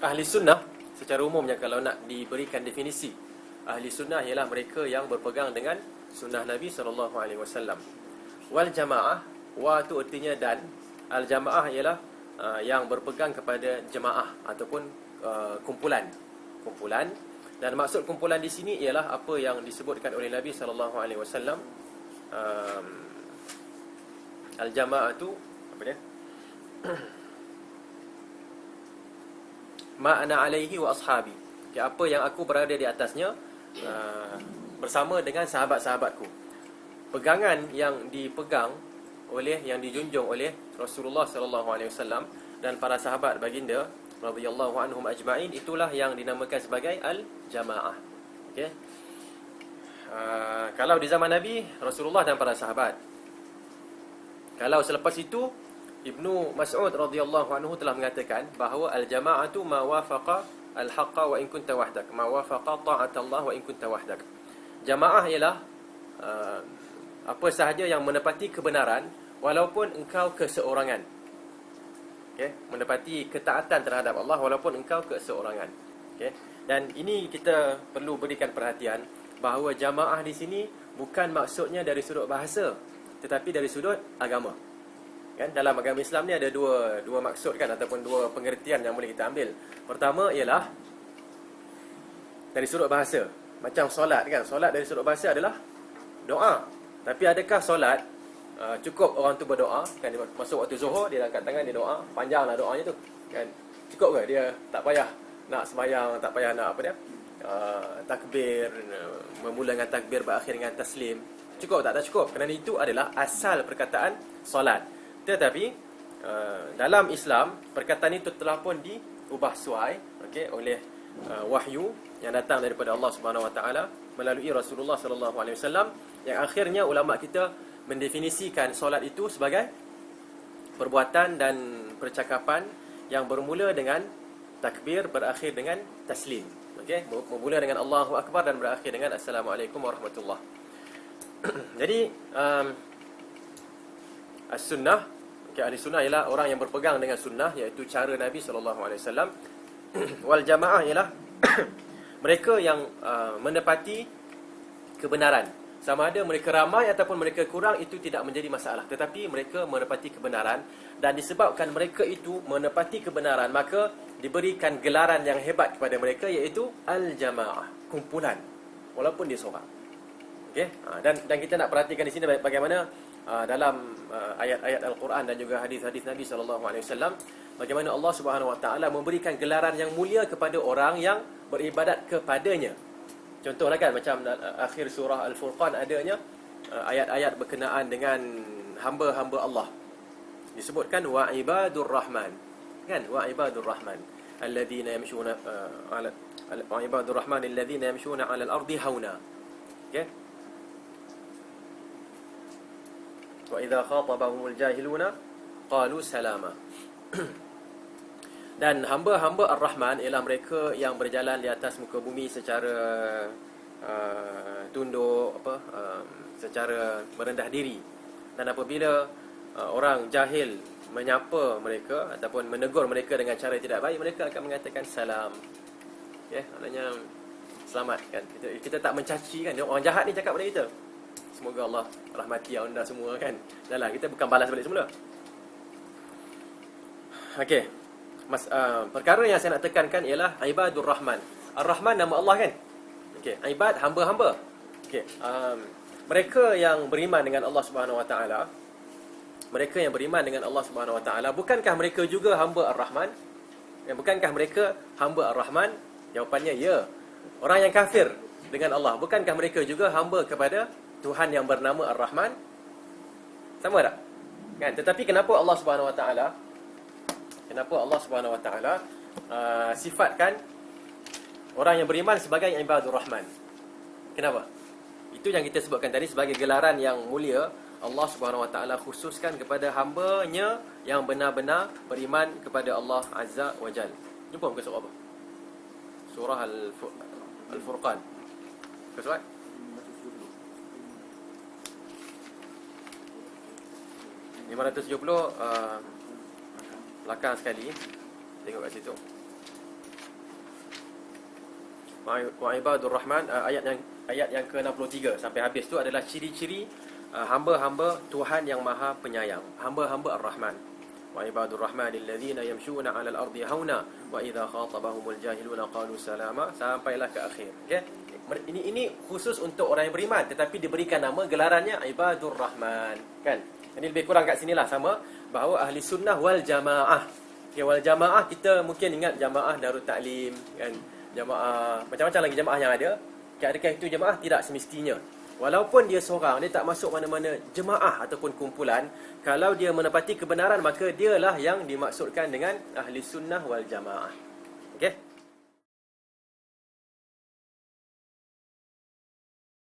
Ahli sunnah secara umumnya kalau nak diberikan definisi, ahli sunnah ialah mereka yang berpegang dengan sunnah Nabi SAW. Wal jamaah, wa tu artinya dan, al jamaah ialah yang berpegang kepada jemaah ataupun kumpulan. Dan maksud kumpulan di sini ialah apa yang disebutkan oleh Nabi SAW. Al jamaah tu apa dia? Ma'ana alaihi wa ashabi. Okay, apa yang aku berada di atasnya bersama dengan sahabat-sahabatku. Pegangan yang dipegang oleh, yang dijunjung oleh Rasulullah SAW dan para sahabat baginda radhiyallahu anhum ajma'in, itulah yang dinamakan sebagai al-jamaah. Okey. Kalau di zaman Nabi, Rasulullah dan para sahabat. Kalau selepas itu, Ibnu Mas'ud radhiyallahu anhu telah mengatakan bahawa al-jama'atu ma wafaqa al-haqqa wa in kunta wahdak, ma wafaqa ta'atallah wa in kunta wahdak. Jamaah ialah apa sahaja yang menepati kebenaran walaupun engkau keseorangan. Okey, menepati ketaatan terhadap Allah walaupun engkau keseorangan. Okey. Dan ini kita perlu berikan perhatian bahawa jamaah di sini bukan maksudnya dari sudut bahasa, tetapi dari sudut agama. Kan, dalam agama Islam ni ada dua maksud kan, ataupun dua pengertian yang boleh kita ambil. Pertama ialah dari sudut bahasa. Macam solat kan, solat dari sudut bahasa adalah doa. Tapi adakah solat cukup orang tu berdoa kan, dia masuk waktu Zuhur dia angkat tangan dia doa, panjanglah doanya tu kan, cukup ke dia tak payah nak sembahyang, tak payah nak apa dia takbir, bermula dengan takbir berakhir dengan taslim, cukup tak cukup? Kerana itu adalah asal perkataan solat. Tetapi dalam Islam perkataan itu telah pun diubah suai oleh wahyu yang datang daripada Allah Subhanahu Wa Taala melalui Rasulullah Sallallahu Alaihi Wasallam, yang akhirnya ulama kita mendefinisikan solat itu sebagai perbuatan dan percakapan yang bermula dengan takbir berakhir dengan taslim. Bermula dengan Allahu Akbar dan berakhir dengan Assalamualaikum warahmatullahi. Jadi as-sunnah, ahli sunnah ialah orang yang berpegang dengan sunnah, iaitu cara Nabi SAW. Wal jamaah ialah mereka yang menepati kebenaran. Sama ada mereka ramai ataupun mereka kurang, itu tidak menjadi masalah. Tetapi mereka menepati kebenaran, dan disebabkan mereka itu menepati kebenaran, maka diberikan gelaran yang hebat kepada mereka, iaitu al-jamaah, kumpulan, walaupun dia seorang. Okey, dan kita nak perhatikan di sini bagaimana dalam ayat-ayat Al-Quran dan juga hadis-hadis Nabi SAW, bagaimana Allah Subhanahu Wa Taala memberikan gelaran yang mulia kepada orang yang beribadat kepadanya. Contohlah kan, macam akhir surah Al-Furqan adanya ayat-ayat berkenaan dengan hamba-hamba Allah. Disebutkan wa ibadur rahman, kan, wa ibadur rahman alladhina yamshuna ala wa ibadur rahman alladhina yamshuna 'ala al-ardi hauna. Okey. Wa idza khatabahumul jahiluna qalu salama. Dan hamba-hamba Ar-Rahman ialah mereka yang berjalan di atas muka bumi secara tunduk, secara merendah diri. Dan apabila orang jahil menyapa mereka ataupun menegur mereka dengan cara tidak baik, mereka akan mengatakan salam. Maknanya selamat kan. Kita tak mencaci kan. Orang jahat ni cakap pada kita, semoga Allah rahmati anda semua kan. Dahlah, kita bukan balas balik semula. Okey. Perkara yang saya nak tekankan ialah ibadur rahman. Ar-Rahman nama Allah kan. Okey, ibad hamba-hamba. Okey, mereka yang beriman dengan Allah Subhanahu Wa Taala, mereka yang beriman dengan Allah Subhanahu Wa Taala, bukankah mereka juga hamba Ar-Rahman? Bukankah mereka hamba Ar-Rahman? Jawapannya ya. Orang yang kafir dengan Allah, bukankah mereka juga hamba kepada Tuhan yang bernama Ar-Rahman? Sama tak? Kan? Tetapi kenapa Allah Subhanahu Wa Taala sifatkan orang yang beriman sebagai ibadur rahman? Kenapa? Itu yang kita sebutkan tadi sebagai gelaran yang mulia. Allah Subhanahu Wa Taala khususkan kepada hamba-Nya yang benar-benar beriman kepada Allah Azza wa Jalla. Jumpa muka surah apa? Surah Al-Furqan. Muka surat 570, belakang sekali. Tengok kat situ. wa ibadur rahman, ayat yang ke-63 sampai habis tu adalah ciri-ciri hamba-hamba Tuhan yang Maha Penyayang, hamba-hamba Ar-Rahman. Wa ibadur rahmanil ladzina yamshuna 'alal ardi hauna wa idza khatabahumul jahiluna qalu salama, sampailah ke akhir. Okey. Ini khusus untuk orang yang beriman, tetapi diberikan nama gelarannya ibadur rahman, kan? Ini lebih kurang kat sinilah sama, bahawa ahli sunnah wal jamaah. Okay, wal jamaah kita mungkin ingat jamaah Darut Taklim, kan? Jamaah macam-macam lagi jamaah yang ada. Adakah itu jemaah? Tidak semestinya. Walaupun dia seorang, dia tak masuk mana-mana jemaah ataupun kumpulan, kalau dia menepati kebenaran, maka dialah yang dimaksudkan dengan ahli sunnah wal jamaah. Okey?